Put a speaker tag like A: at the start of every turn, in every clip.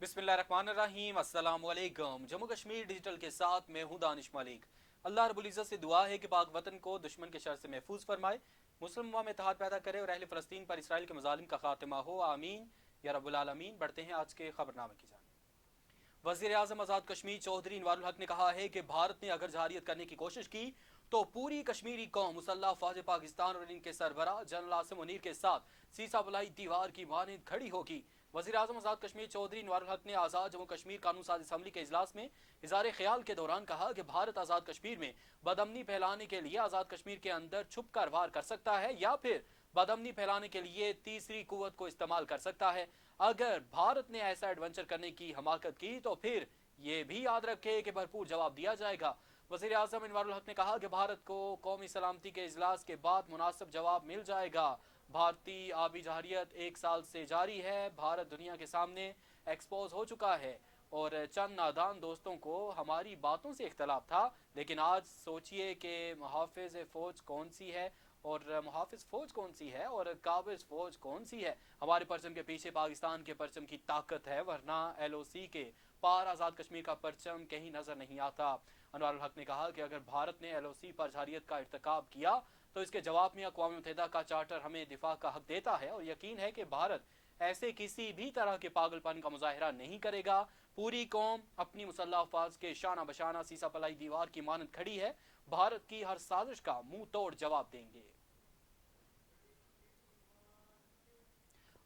A: बिस्मिल्लाहिर्रहमानिर्रहीम, अस्सलाम वालेकुम। जम्मू कश्मीर डिजिटल के साथ मैं हूं दानिश मलिक। अल्लाह रब्बुल इज़्ज़त से दुआ है कि पाक वतन को दुश्मन के शर से महफूज फरमाए, मुस्लिम उम्मा में इत्तेहाद पैदा करे और अहले फ़लस्तीन पर इसराइल के मज़ालिम का खात्मा हो, आमीन या रब्बुल आलमीन। बढ़ते हैं आज के खबरनामे की जानिब। वज़ीर आज़म आज़ाद कश्मीर चौधरी अनवारुल हक ने कहा है कि भारत ने अगर जहारियत करने की कोशिश की तो पूरी कश्मीरी कौम मुसल्लह फ़ौज पाकिस्तान और इनके सरबरा जनरल आसिम मुनीर के साथ सीसा बलाई दीवार की मानद खड़ी होगी। वज़ीर आज़म आज़ाद कश्मीर चौधरी अनवारुल हक ने आज़ाद जम्मू कश्मीर कानून साज असम्बली के इजलास में इज़हार ख्याल के दौरान कहा कि भारत आज़ाद कश्मीर में बदअमनी फैलाने के लिए आज़ाद कश्मीर के अंदर छुप कर वार कर सकता है या फिर बदअमनी फैलाने के लिए तीसरी कुव्वत को इस्तेमाल कर सकता है। अगर भारत ने ऐसा एडवेंचर करने की हमाकत की तो फिर ये भी याद रखे कि भरपूर जवाब दिया जाएगा। वज़ीर आज़म अनवारुल हक ने कहा कि भारत को कौमी सलामती के इजलास के बाद मुनासिब जवाब मिल जाएगा। भारतीय आबी जहारियत 1 साल से जारी है। भारत दुनिया के सामने एक्सपोज हो चुका है और चंद नादान दोस्तों को हमारी बातों से इख्तलाफ था, लेकिन आज सोचिए कि मुहाफ़िज़ फ़ौज कौन सी है और मुहाफ़िज़ फ़ौज कौन सी है और काबिज़ फ़ौज कौन सी है। हमारे परचम के पीछे पाकिस्तान के परचम की ताकत है, वरना LOC के पार आज़ाद कश्मीर का परचम कहीं नज़र नहीं आता। अनवारुल हक ने कहा कि अगर भारत ने LOC पर जहारियत का इर्तिकाब किया तो इसके जवाब में अक़वाम मुत्तहिदा का चार्टर हमें दिफा का हक देता है और यकीन है कि भारत ऐसे किसी भी तरह के पागलपन का मुजाहिरा नहीं करेगा। पूरी कौम अपनी मुसल्लह अफ़वाज के शाना बशाना सीसा पलाई दीवार की मानद खड़ी है। भारत की हर साजिश का मुंह तोड़ जवाब देंगे।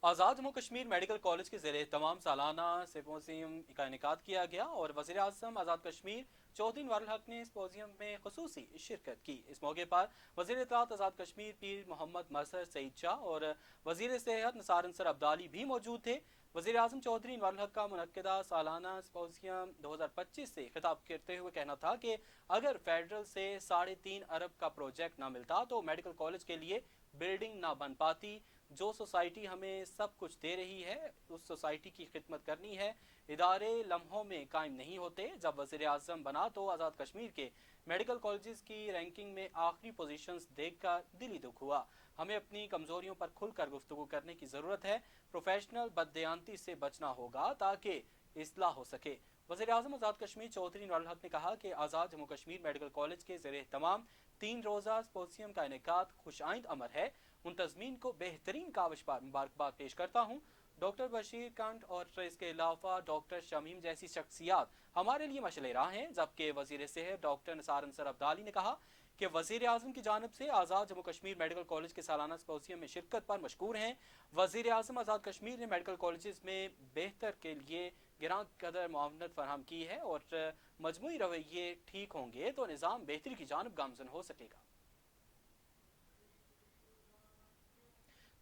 A: आज़ाद जम्मू कश्मीर मेडिकल कॉलेज के ज़ेरे तमाम सालाना सिम्पोजियम का इनेकाद किया गया और वज़ीर आज़म आज़ाद कश्मीर चौधरी अनवारुल हक ने सिम्पोजियम में ख़ुसूसी शिरकत की। इस मौके पर वज़ीर इत्तलात आज़ाद कश्मीर पीर मोहम्मद मजहर सईद शाह और वज़ीर सेहत निसार अंसर अब्दाली भी मौजूद थे। वज़ीर आज़म चौधरी अनवारुल हक का मुनक्किदा सालाना सिम्पोजियम 2025 से खिताब करते हुए कहना था कि अगर फेडरल से 3.5 अरब का प्रोजेक्ट ना मिलता तो मेडिकल कॉलेज के लिए बिल्डिंग ना बन पाती। जो सोसाइटी हमें सब कुछ दे रही है उस सोसाइटी की खिदमत करनी है। इदारे लम्हों में कायम नहीं होते। जब वज़ीर आज़म बना तो आज़ाद कश्मीर के मेडिकल कॉलेजेस की रैंकिंग में आखिरी पोजीशंस देखकर दिली दुख हुआ। हमें अपनी कमजोरियों पर खुलकर गुफ्तगू करने की ज़रूरत है। प्रोफेशनल बददयांती से बचना होगा ताकि इस्लाह हो सके। वज़ीर आज़म आज़ाद कश्मीर चौधरी अनवारुल हक ने कहा कि आज़ाद जम्मू कश्मीर मेडिकल कॉलेज के ज़ेरे तमाम 3 रोज़ा सिम्पोजियम का इनेकाद खुशाइंद अमर है। मुंतज़मीन को बेहतरीन काविश पर मुबारकबाद पेश करता हूँ। डॉक्टर बशीर कंठ और इसके अलावा डॉक्टर शमीम जैसी शख्सियात हमारे लिए मशले राह हैं। जबकि वज़ीर सेहत डॉक्टर निसार अंसर अब्दाली ने कहा कि वज़ीर आज़म की जानिब से आज़ाद जम्मू कश्मीर मेडिकल कॉलेज के सालाना सिम्पोजियम में शिरकत पर मशकूर हैं। वज़ीर आज़म आज़ाद कश्मीर ने मेडिकल कॉलेज में बेहतर के लिए गिरां कदर मुआवनत फराहम की है और मजमूई रवैये ठीक होंगे तो निज़ाम बेहतरी की जानिब गामजन हो सकेगा।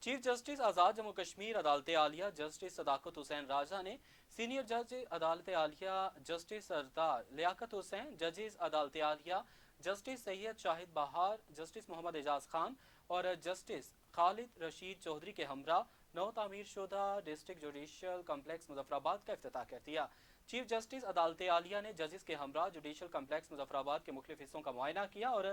A: चीफ जस्टिस आज़ाद जम्मू कश्मीर अदालत आलिया जस्टिस सदाकत हुसैन राजा ने सीनियर जज अदालत आलिया जस्टिस सरदार लियाकत हुसैन, जजेस अदालत आलिया जस्टिस सैयद शाहिद बहार, जस्टिस मोहम्मद एजाज खान और जस्टिस खालिद रशीद चौधरी के हमरा नौ तामीर शुदा डिस्ट्रिक्ट जुडिशल कम्प्लेक्स मुजफ्फराबाद का इफ्तिताह कर दिया। चीफ जस्टिस अदालत आलिया ने जजेस के हमरा जुडिशल कम्प्लेक्स मुजफ्फराबाद के मुख्तलिफ हिस्सों का मुआयना किया और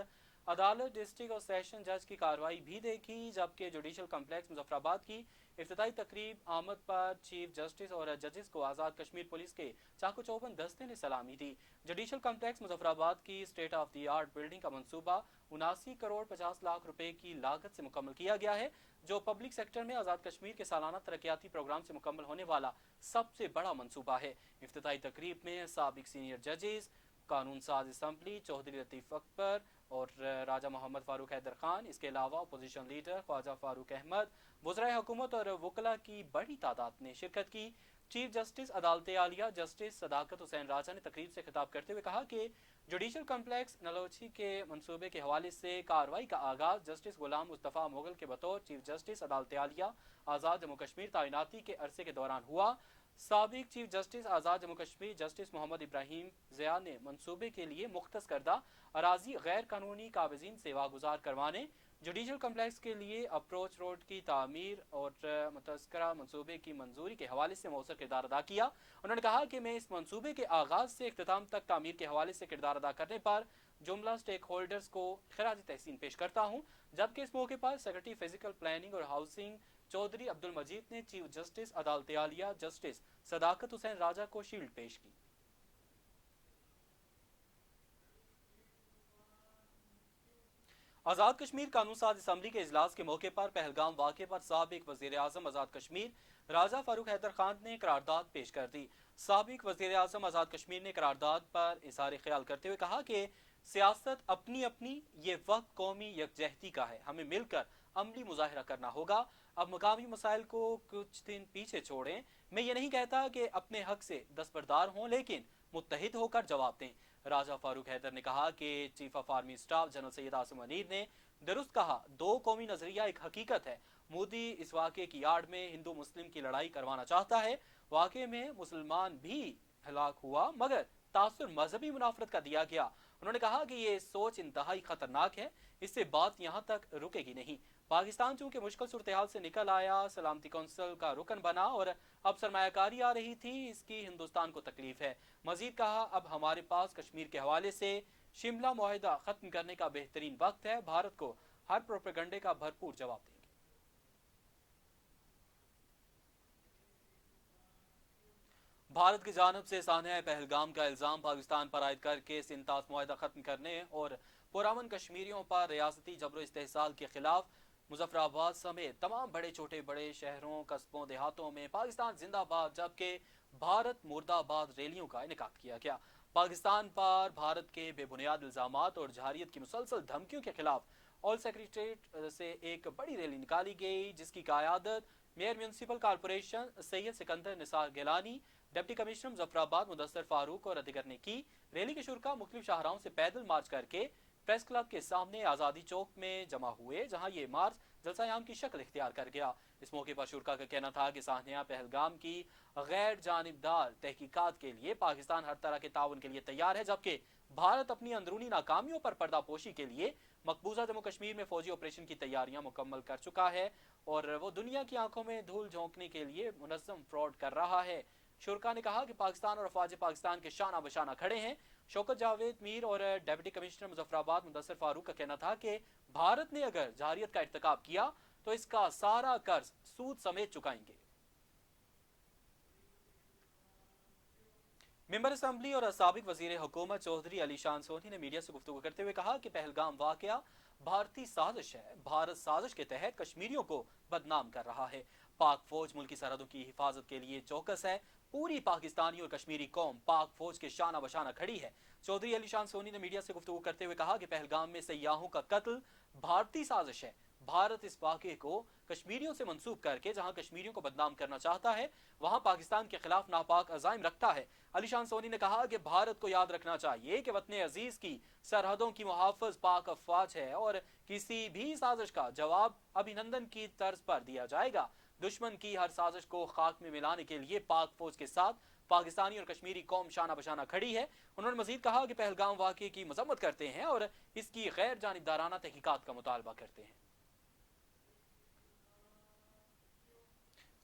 A: अदालत, डिस्ट्रिक्ट और सेशन जज की कार्रवाई भी देखी। जबकि जुडिशल कम्प्लेक्स मुजफ्फराबाद की इफ्तिताई तकरीब आमद पर चीफ जस्टिस और जजेस को आज़ाद कश्मीर पुलिस के चाको चौबंद दस्ते ने सलामी दी। जुडिशल कम्प्लेक्स मुजफ्फराबाद की state of the art building का मंसूबा 79 करोड़ 50 लाख रुपए की लागत से मुकम्मल किया गया है, जो पब्लिक सेक्टर में आज़ाद कश्मीर के सालाना तरक्याती प्रोग्राम से मुकम्मल होने वाला सबसे बड़ा मंसूबा है। इफ्तिताई तकरीब में साबिक सीनियर जजेस, कानून साज असम्बली चौधरी लतीफ़ अकबर और राजा मोहम्मद फारूक हैदर खान, इसके अलावा अपोजिशन लीडर ख्वाजा फारूक अहमद, वज़राए हुकूमत और वकला की बड़ी तादाद ने शिरकत की। चीफ जस्टिस अदालत आलिया जस्टिस सदाकत हुसैन राजा ने तकरीब से खिताब करते हुए कहा कि जुडिशल कम्प्लेक्स नलोची के मंसूबे के हवाले से कार्रवाई का आगाज जस्टिस गुलाम मुस्तफ़ा मुगल के बतौर चीफ जस्टिस अदालत आलिया आज़ाद जम्मू कश्मीर तैनाती के अरसे के दौरान हुआ। साबिक चीफ जस्टिस आज़ाद जम्मू कश्मीर जस्टिस मोहम्मद इब्राहिम ज़िया ने मंसूबे के लिए मुख्तस करदा अराजी गैर कानूनी काबिज़ीन से वागुजार करवाने, जुडिशल कम्प्लेक्स के लिए अप्रोच रोड की तामीर और मुतस्करा मंसूबे की मंजूरी के हवाले से मौसर किरदार अदा किया। उन्होंने कहा कि मैं इस मंसूबे के आगाज से इख्तिताम तक तामीर के हवाले से किरदार अदा करने पर जुमला स्टेक होल्डर्स को खराज तहसीन पेश करता हूँ। जबकि इस मौके पर सेक्रेटरी फिजिकल प्लानिंग और हाउसिंग चौधरी अब्दुल मजीद ने चीफ जस्टिस अदालत आलिया जस्टिस सदाकत हुसैन राजा को शील्ड पेश की। आज़ाद कश्मीर कानून साज असम्बली के इजलास के मौके पर पहलगाम वाक़े पर साबिक वज़ीर आज़म आज़ाद कश्मीर राजा फारूक हैदर खान ने करारदाद पेश कर दी। साबिक वज़ीर आज़म आज़ाद कश्मीर ने करारदाद पर इज़हार ख्याल करते हुए कहा कि सियासत अपनी अपनी, ये वक्त कौमी यकजहती का है, हमें मिलकर अमली मुजाहरा करना होगा। अब मकामी मसाइल को कुछ दिन पीछे छोड़ें। मैं ये नहीं कहता कि अपने हक से दस्तबरदार हों, लेकिन मुत्तहिद होकर जवाब दें। राजा फारूक हैदर ने कहा कि chief of army staff general Syed Asim Munir ने दुरुस्त कहा, दो कौमी नजरिया एक हकीकत है। मोदी इस वाक़े की आड़ में हिंदू मुस्लिम की लड़ाई करवाना चाहता है। वाक़े में मुसलमान भी हलाक हुआ, मगर तासुर मजहबी मुनाफरत का दिया गया। उन्होंने कहा कि ये सोच इंतहाई खतरनाक है, इससे बात यहाँ तक रुकेगी नहीं। पाकिस्तान चूंकि मुश्किल सूरत हाल से निकल आया, सलामती कौंसिल का रुकन बना और अब सरमायाकारी आ रही थी, इसकी हिंदुस्तान को तकलीफ है। मजीद कहा, अब हमारे पास कश्मीर के हवाले से शिमला मुआहिदा खत्म करने का बेहतरीन वक्त है। भारत को हर प्रोपेगंडे का भरपूर जवाब देंगे। भारत की जानब से सान्या पहलगाम का इल्जाम पाकिस्तान पर आयद करके सिंतास मुआहिदा खत्म करने और पुरअमन कश्मीरियों पर रियासती जबर इस्तेहसाल के खिलाफ मुजफ्फराबाद समेत तमाम बड़े छोटे बड़े शहरों, कस्बों, देहातों में पाकिस्तान जिंदाबाद जबकि भारत मुर्दाबाद रैलियों का इनेकाद किया गया। पाकिस्तान पर भारत के बेबुनियाद इल्जामात और जहारियत की मुसलसल धमकियों के खिलाफ ऑल सेक्रेटरीट से एक बड़ी रैली निकाली गई, जिसकी क़यादत mayor municipal corporation Syed Sikandar Nisar Gilani, deputy commissioner Muzaffarabad Mudassar Farooq और अधिगर ने की। रैली के शुरा मुख्तलिफ शाहराओं से पैदल मार्च करके प्रेस क्लब के सामने आज़ादी चौक में जमा हुए, जहां ये मार्च जलसायाम की शक्ल इख्तियार कर गया। इस मौके पर शुरा का कहना था कि सान्या पहलगाम की गैर जानिबदार तहकीकात के लिए पाकिस्तान हर तरह के ताउन के लिए तैयार है, जबकि भारत अपनी अंदरूनी नाकामियों पर पर्दापोशी के लिए मकबूजा जम्मू कश्मीर में फौजी ऑपरेशन की तैयारियां मुकम्मल कर चुका है और वो दुनिया की आंखों में धूल झोंकने के लिए मुनज़्ज़म फ्रॉड कर रहा है। शुरा ने कहा कि पाकिस्तान और अफवाज पाकिस्तान के शाना बशाना खड़े हैं। शौकत जावेद मीर और डिप्टी कमिश्नर मुजफ्फराबाद मुदस्सर फारूक का कहना था कि भारत ने अगर जहारियत का इर्तिकाब किया तो इसका सारा कर्ज सूद समेत चुकाएंगे। मेंबर असम्बली और साबिक वजीर हुकूमत चौधरी अली शान सोनी ने मीडिया से गुफ्तगू करते हुए कहा कि पहलगाम वाकया भारतीय साजिश है। भारत साजिश के तहत कश्मीरियों को बदनाम कर रहा है। पाक फौज मुल्की सरहदों की हिफाजत के लिए चौकस है। पूरी पाकिस्तानी और कश्मीरी कौम पाक फौज के शाना बशाना खड़ी है। चौधरी अली शान सोनी ने मीडिया से गुफ्तगू करते हुए कहा कि पहलगाम में सयाहों का कत्ल भारतीय साजिश है। भारत इस वाक़े को कश्मीरियों से मंसूब करके जहां कश्मीरियों को बदनाम करना चाहता है, वहां पाकिस्तान के खिलाफ नापाक अज़ाइम रखता है। अली शान सोनी ने कहा कि भारत को याद रखना चाहिए कि वतन अजीज की सरहदों की मुहाफ़िज़ पाक अफवाज है और किसी भी साजिश का जवाब अभिनंदन की तर्ज पर दिया जाएगा। दुश्मन की हर साजिश को खाक में मिलाने के लिए पाक फौज के साथ पाकिस्तानी और कश्मीरी कौम शाना बशाना खड़ी है। उन्होंने मजीद कहा कि पहलगाम वाक़े की मजम्मत करते हैं और इसकी गैर जानिबदाराना तहकीकात का मुतालबा करते हैं।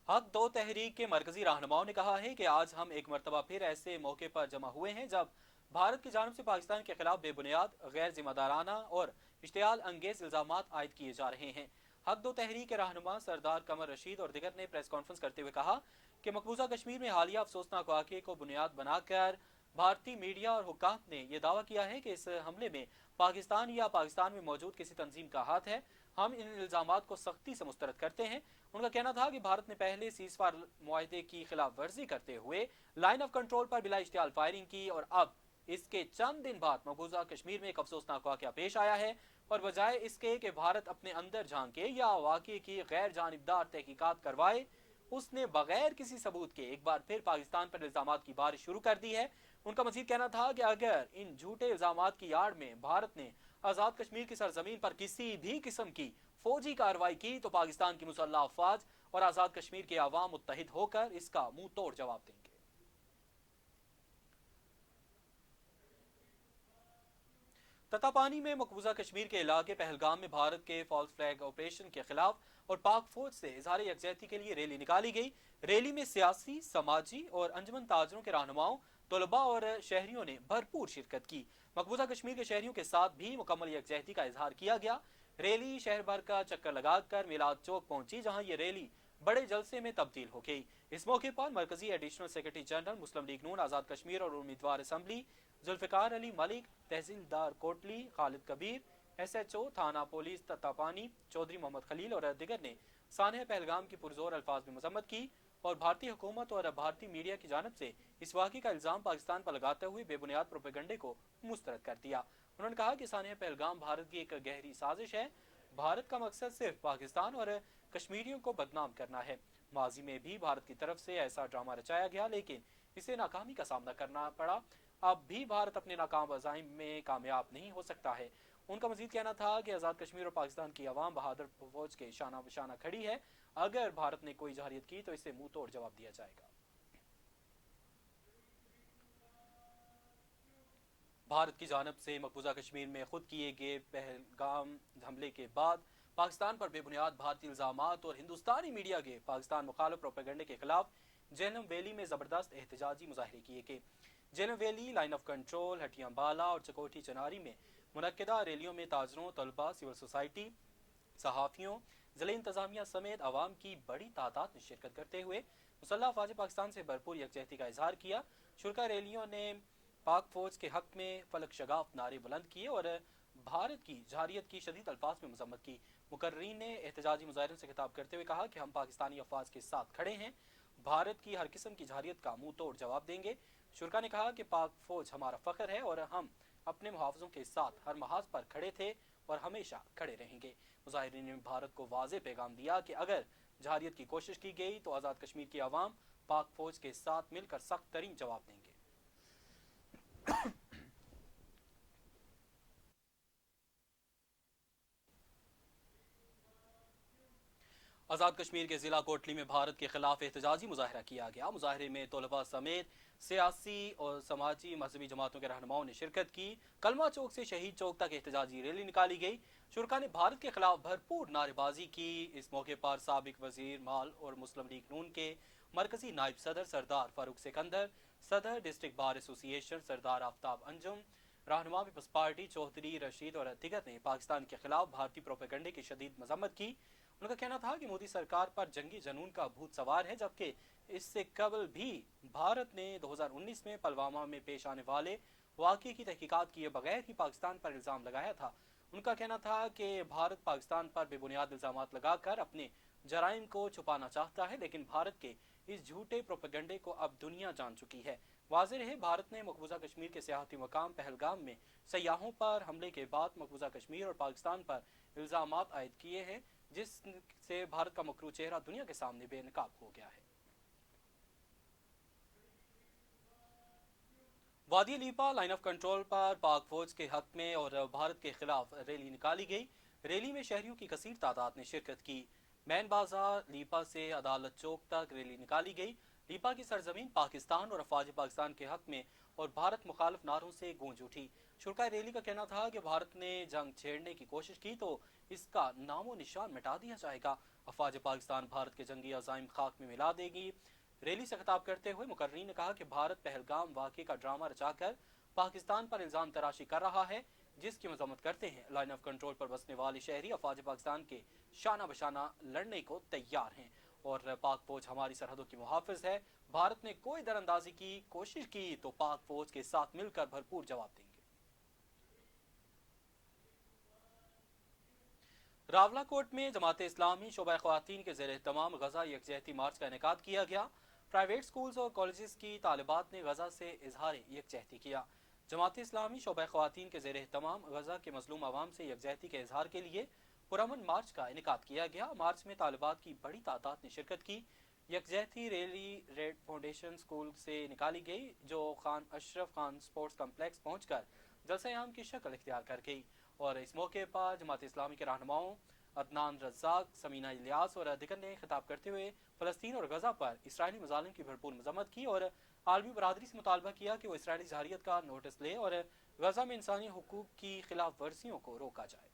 A: हक दो तहरीक के मरकजी रहनुमाओं ने कहा है कि आज हम एक मरतबा फिर ऐसे मौके पर जमा हुए हैं जब भारत की जानब से पाकिस्तान के खिलाफ बेबुनियाद, गैर जिम्मेदाराना और इश्तियाल अंगेज इल्जामात आयद किए जा रहे हैं। हक दो तहरीक के रहनुमा सरदार कमर रशीद और दिगर ने प्रेस कॉन्फ्रेंस करते हुए कहा कि मकबूजा कश्मीर में हालिया अफसोसनाक वाक़े को बुनियाद बनाकर भारतीय मीडिया और हुक्काम ने यह दावा किया है कि इस हमले में पाकिस्तान या पाकिस्तान में मौजूद किसी तंजीम का हाथ है। हम इन इल्जामात को सख्ती से मुस्तरद करते हैं। उनका कहना था कि भारत ने पहले सीज़फायर मुआहदे की खिलाफ वर्जी करते हुए लाइन ऑफ कंट्रोल पर बिला इश्तियाल फायरिंग की और अब इसके चंद दिन बाद मकबूजा कश्मीर में एक अफसोसनाक वाक़या पेश आया है और बजाय इसके कि भारत अपने अंदर झांके या वाक़े की गैर जानिबदार तहकीकात करवाए, उसने बगैर किसी सबूत के एक बार फिर पाकिस्तान पर इल्जामात की बारिश शुरू कर दी है। उनका मजीद कहना था कि अगर इन झूठे इल्जामात की आड़ में भारत ने आज़ाद कश्मीर की सरजमीन पर किसी भी किस्म की फौजी कार्रवाई की तो पाकिस्तान की मुसल्लह अफवाज और आज़ाद कश्मीर के अवाम मुत्तहिद होकर इसका मुंह तोड़ जवाब देंगे। ततापानी में मकबूजा कश्मीर के इलाके पहलगाम में भारत के फॉल्स फ्लैग ऑपरेशन के खिलाफ और पाक फौज से इजहार यकजहती के लिए रैली निकाली गई। रैली में सियासी, समाजी और अंजुमन ताजरों के रहनुमाओं, तलबा और शहरियों ने भरपूर शिरकत की। मकबूजा कश्मीर के शहरियों के साथ भी मुकम्मल यकजहती का इजहार किया गया। ریلی شہر بھر کا چکر لگا کر میلاد چوک پہنچی جہاں یہ ریلی بڑے جلسے میں تبدیل ہو گئی۔ اس موقع پر مرکزی ایڈیشنل سیکرٹری جنرل مسلم لیگ نون آزاد کشمیر اور امیدوار اسمبلی ذوالفقار علی ملک، تحصیلدار کوٹلی خالد کبیر، ایس ایچ او تھانہ پولیس تتاپانی چودھری محمد خلیل اور دیگر نے سانحہ پہلگام کی پرزور الفاظ میں مذمت کی اور بھارتی حکومت اور بھارتی میڈیا کی جانب سے اس واقعے کا الزام پاکستان پر لگاتے ہوئے بے بنیاد پروپیگنڈے کو مسترد کر دیا۔ انہوں نے کہا کہ سانحہ پہلگام بھارت کی ایک گہری سازش ہے۔ بھارت کا مقصد صرف پاکستان اور کشمیریوں کو بدنام کرنا ہے۔ ماضی میں بھی بھارت کی طرف سے ایسا ڈرامہ رچایا گیا لیکن اسے ناکامی کا سامنا کرنا پڑا۔ اب بھی بھارت اپنے ناکام عزائم میں کامیاب نہیں ہو سکتا ہے۔ ان کا مزید کہنا تھا کہ آزاد کشمیر اور پاکستان کی عوام بہادر فوج کے شانہ بشانہ کھڑی ہے۔ اگر بھارت نے کوئی جارحیت کی تو اسے منہ توڑ جواب دیا جائے گا۔ بھارت کی جانب سے مقبوضہ کشمیر میں خود کیے گئے پہلگام حملے کے بعد پاکستان پر بے بنیاد بھارتی الزامات اور ہندوستانی میڈیا کے پاکستان مخالف پروپیگنڈے کے خلاف جہلم ویلی میں زبردست احتجاجی مظاہرے کیے گئے۔ Jhelum valley, line of control, Hattian Bala اور چکوٹھی چناری میں منعقدہ ریلیوں میں تاجروں، طلباء، سول سوسائٹی، صحافیوں، ضلع انتظامیہ سمیت عوام کی بڑی تعداد نے شرکت کرتے ہوئے مسلح افواج پاکستان سے بھرپور یکجہتی کا اظہار کیا۔ شرکا ریلیوں نے پاک فوج کے حق میں فلک شگاف نعرے بلند کیے اور بھارت کی جارحیت کی شدید الفاظ میں مذمت کی۔ مقررین نے احتجاجی مظاہروں سے خطاب کرتے ہوئے کہا کہ ہم پاکستانی افواج کے ساتھ کھڑے ہیں، بھارت کی ہر قسم کی جارحیت کا منہ توڑ جواب دیں گے۔ شرکا نے کہا کہ پاک فوج ہمارا فخر ہے اور ہم اپنے محافظوں کے ساتھ ہر محاذ پر کھڑے تھے اور ہمیشہ کھڑے رہیں گے۔ مظاہرین نے بھارت کو واضح پیغام دیا کہ اگر جارحیت کی کوشش کی گئی تو آزاد کشمیر کی عوام پاک فوج کے ساتھ مل کر سخت ترین جواب دیں گے۔ آزاد کشمیر کے ضلع کوٹلی میں بھارت کے خلاف احتجاجی مظاہرہ کیا گیا۔ مظاہرے میں طلباء سمیت سیاسی اور سماجی مذہبی جماعتوں کے رہنماؤں نے شرکت کی۔ کلمہ چوک سے شہید چوک تک احتجاجی ریلی نکالی گئی۔ شرکا نے بھارت کے خلاف بھرپور نعرے بازی کی۔ اس موقع پر سابق وزیر مال اور مسلم لیگ نون کے مرکزی نائب صدر سردار فاروق سکندر، صدر ڈسٹرکٹ بار ایسوسی ایشن سردار آفتاب انجم، رہنما پیپلز پارٹی چودھری رشید اور دیگر نے پاکستان کے خلاف بھارتی پروپیگنڈے کی شدید مذمت کی۔ ان کا کہنا تھا کہ مودی سرکار پر جنگی جنون کا بھوت سوار ہے، جبکہ اس سے قبل بھی بھارت نے 2019 میں پلوامہ میں پیش آنے والے واقعے کی تحقیقات کیے بغیر ہی پاکستان پر الزام لگایا تھا۔ ان کا کہنا تھا کہ بھارت پاکستان پر بے بنیاد الزامات لگا کر اپنے جرائم کو چھپانا چاہتا ہے، لیکن بھارت کے اس جھوٹے پروپیگنڈے کو اب دنیا جان چکی ہے۔ واضح رہے، بھارت نے مقبوضہ کشمیر کے سیاحتی مقام پہلگام میں سیاحوں پر حملے کے بعد مقبوضہ کشمیر اور پاکستان پر الزامات عائد کیے ہیں، جس سے بھارت کا مکروہ چہرہ دنیا کے سامنے بے نقاب ہو گیا ہے۔ وادی لیپا لائن آف کنٹرول پر پاک فوج کے حق میں اور بھارت کے خلاف ریلی نکالی گئی۔ ریلی میں شہریوں کی کثیر تعداد نے شرکت کی۔ مین بازار لیپا سے عدالت چوک تک ریلی نکالی گئی۔ لیپا کی سرزمین پاکستان اور افواج پاکستان کے حق میں اور بھارت مخالف نعروں سے گونج اٹھی۔ شرکا ریلی کا کہنا تھا کہ بھارت نے جنگ چھیڑنے کی کوشش کی تو اس کا نام و نشان مٹا دیا جائے گا۔ افواج پاکستان بھارت کے جنگی عزائم خاک میں ملا دے گی۔ ریلی سے خطاب کرتے ہوئے مقررین نے کہا کہ بھارت پہلگام واقعے کا ڈرامہ رچا کر پاکستان پر الزام تراشی کر رہا ہے، جس کی مذمت کرتے ہیں۔ لائن آف کنٹرول پر بسنے والے شہری افواج پاکستان کے شانہ بشانہ لڑنے کو تیار ہیں اور پاک فوج ہماری سرحدوں کی محافظ ہے۔ بھارت نے کوئی در اندازی کی کوشش کی تو پاک فوج کے ساتھ مل کر بھرپور جواب دیں گے۔ راولا کوٹ میں جماعت اسلامی شعبہ خواتین کے زیر اہتمام غزہ یکجہتی مارچ کا انعقاد کیا گیا۔ پرائیویٹ سکولز اور کالجز کی طالبات نے غزہ سے اظہار یکجہتی کیا۔ جماعت اسلامی شعبہ خواتین کے زیر اہتمام غزہ کے مظلوم عوام سے یکجہتی کے اظہار کے لیے پرامن مارچ کا انعقاد کیا گیا۔ مارچ میں طالبات کی بڑی تعداد نے شرکت کی۔ یکجہتی ریلی ریڈ فاؤنڈیشن اسکول سے نکالی گئی، جو خان اشرف خان اسپورٹس کمپلیکس پہنچ کر جلسہ عام کی شکل اختیار کر گئی اور اس موقع پر جماعت اسلامی کے رہنماؤں عدنان رزاق، سمینہ الیاس اور دیگر نے خطاب کرتے ہوئے فلسطین اور غزہ پر اسرائیلی مظالم کی بھرپور مذمت کی اور عالمی برادری سے مطالبہ کیا کہ وہ اسرائیلی جارحیت کا نوٹس لے اور غزہ میں انسانی حقوق کی خلاف ورزیوں کو روکا جائے۔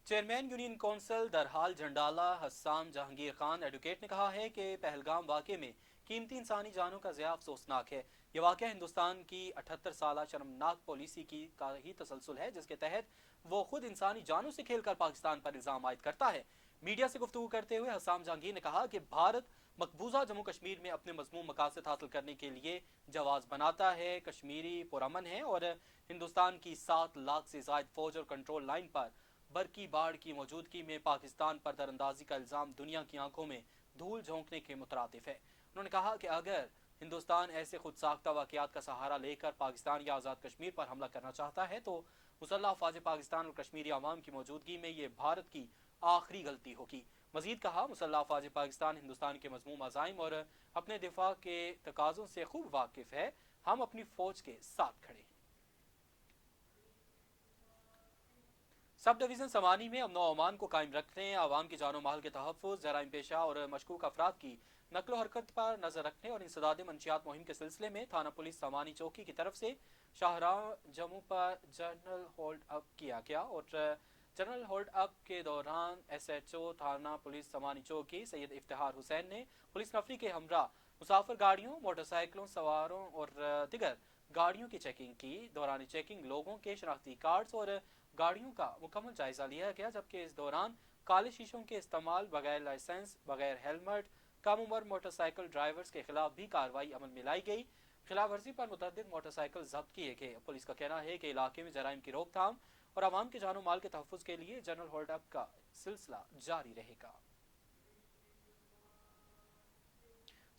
A: Chairman union council Darhal Jhandala Hussam Jahangir Khan advocate نے کہا ہے کہ پہلگام واقعے میں कीमती इंसानी जानों का ज़िया अफसोसनाक है। ये वाक़या हिंदुस्तान की 78 साला शर्मनाक पॉलिसी का ही तसलसल है, जिसके तहत वो खुद इंसानी जानों से खेलकर पाकिस्तान पर इल्ज़ाम आयद करता है। मीडिया से गुफ्तगू करते हुए हसाम जहांगीर ने कहा कि भारत मकबूजा जम्मू कश्मीर में अपने मज़मूम मकासद हासिल करने के लिए जवाज़ बनाता है। कश्मीरी पुरअमन है और हिंदुस्तान की 7 लाख से ज़ायद फौज और कंट्रोल लाइन पर बरकी बाढ़ की मौजूदगी में पाकिस्तान पर दरअंदाजी का इल्ज़ाम दुनिया की आंखों में धूल झोंकने के मुतरादिफ है। उन्होंने कहा कि अगर हिंदुस्तान ऐसे खुद साख्ता वाक़यात का सहारा लेकर पाकिस्तान या आज़ाद कश्मीर पर हमला करना चाहता है तो मुसल्लह अफ़वाज पाकिस्तान और कश्मीरी अवाम की मौजूदगी में ये भारत की आखिरी गलती होगी। मजीद कहा, मुसल्लह अफ़वाज पाकिस्तान हिंदुस्तान के मज़मूम अज़ाइम और अपने दिफा के तकाज़ों से खूब वाकिफ़ है। हम अपनी फ़ौज के साथ खड़े हैं। सब डिवीज़न समानी में अमन व अमान को कायम रखने, आवाम की जानो माल के तहफ़्फ़ुज़, जराइम पेशा और मशकूक अफराद की नकलो हरकत पर नजर रखने और इंसदाद मंशियात मुहिम के सिलसिले में थाना पुलिस समानी चौकी की तरफ से शाहराह जम्मू पर जनरल होल्ड अप किया गया। और जनरल होल्ड अप के दौरान SHO थाना पुलिस समानी चौकी सैयद इफ्तिहार हुसैन ने पुलिस नफरी के हमरा मुसाफिर गाड़ियों, मोटरसाइकिलों सवारों और दिगर गाड़ियों की चेकिंग की। दौरान चेकिंग लोगों के शनाख्ती कार्ड्स और गाड़ियों का मुकम्मल जायजा लिया गया, जबकि इस दौरान काले शीशों के इस्तेमाल, बगैर लाइसेंस, बगैर हेलमेट, कम उम्र मोटरसाइकिल ड्राइवर्स के खिलाफ भी कार्रवाई अमल में लाई गई। खिलाफ वर्जी पर मुतअद्दिद मोटरसाइकिल जब्त किए गए। पुलिस का कहना है कि इलाके में जराइम की रोकथाम और आवाम के जानो माल के तहफ़्फ़ुज़ के लिए जनरल होल्ड अप का सिलसिला जारी रहेगा।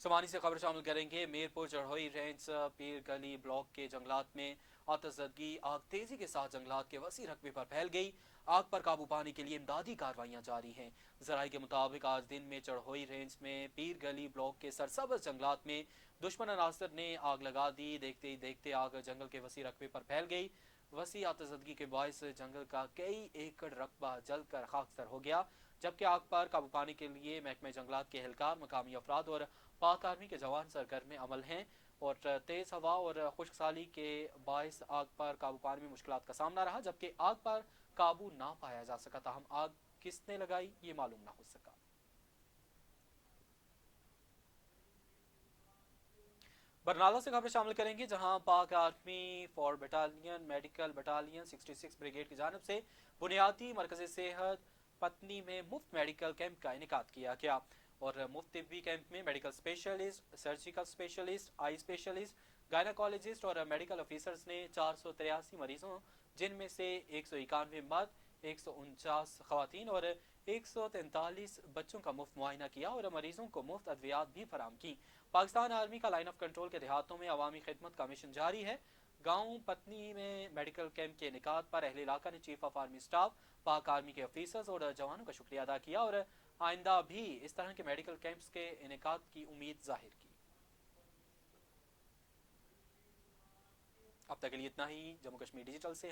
A: समानी से खबर शामिल करेंगे। मीरपुर चढ़ोई रेंज पीर गली ब्लॉक के जंगलात में आतशदगी आग तेजी के साथ जंगलात के वसी रकबे पर फैल गई। आग पर काबू पाने के लिए इमदादी कार्रवाइयां जारी हैं। जराये के मुताबिक आज दिन में चढ़ोई रेंज में पीर गली ब्लॉक के सरसब्ज़ जंगलात में दुश्मन अनासर ने आग लगा दी। देखते ही देखते आग जंगल के वसी रकबे पर फैल गई। वसी आतशदगी के बायस जंगल का कई एकड़ रकबा जलकर खाकसर हो गया, जबकि आग पर काबू पाने के लिए महकमे जंगलात के एहलकार, मकामी अफराद और पाक आर्मी के जवान सरगर्म अमल हैं। और तेज़ हवा और खुश्क साली के बायस आग पर काबू पाने में मुश्किलात का सामना रहा, जबकि आग पर काबू ना पाया जा सका। ताहम आग किसने लगाई ये मालूम ना हो सका। बरनाला से खबर शामिल करेंगे, जहां पाक army for battalion medical battalion 66 brigade की जानब से बुनियादी मरकज़ सेहत पत्नी में मुफ्त मेडिकल कैंप का इनेकाद किया गया। और मुफ्त तिब्बी कैंप में medical specialist, surgical specialist, eye specialist, gynaecologist और मेडिकल ऑफिसर्स ने 483 मरीजों, जिनमें से 191 मर्द, 149 खवातीन और 143 बच्चों का मुफ्त मुआयना किया और मरीजों को मुफ्त अद्वियात भी फराम की। पाकिस्तान आर्मी का लाइन ऑफ कंट्रोल के देहातों में अवामी खिदमत का मिशन जारी है। गाँव पत्नी में मेडिकल कैंप के इनेकाद पर अहले इलाका ने चीफ ऑफ आर्मी स्टाफ, पाक आर्मी के ऑफिसर्स और जवानों का शुक्रिया अदा किया और आइंदा भी इस तरह के मेडिकल कैंप्स के इनेकाद की उम्मीद जाहिर की। अब तक के लिए इतना ही। जम्मू कश्मीर डिजिटल से